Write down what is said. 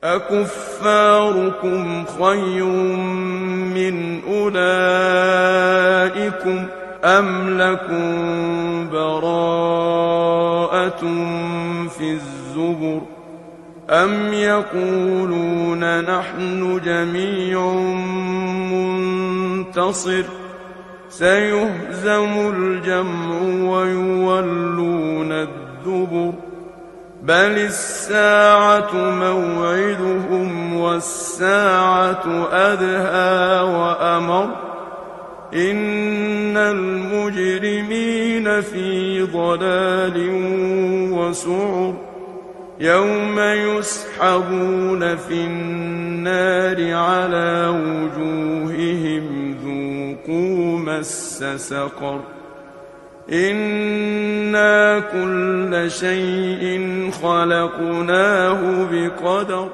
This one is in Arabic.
أكفاركم خير من أولئكم أم لكم براءة في الزبر أم يقولون نحن جميع منتصر سيهزم الجمع ويولون الدبر بل الساعة موعدهم والساعة أدهى وأمر إن المجرمين في ضلال وسعر يوم يسحبون في النار على وجوههم ذوقوا مس سقر إنا كل شيء خلقناه بقدر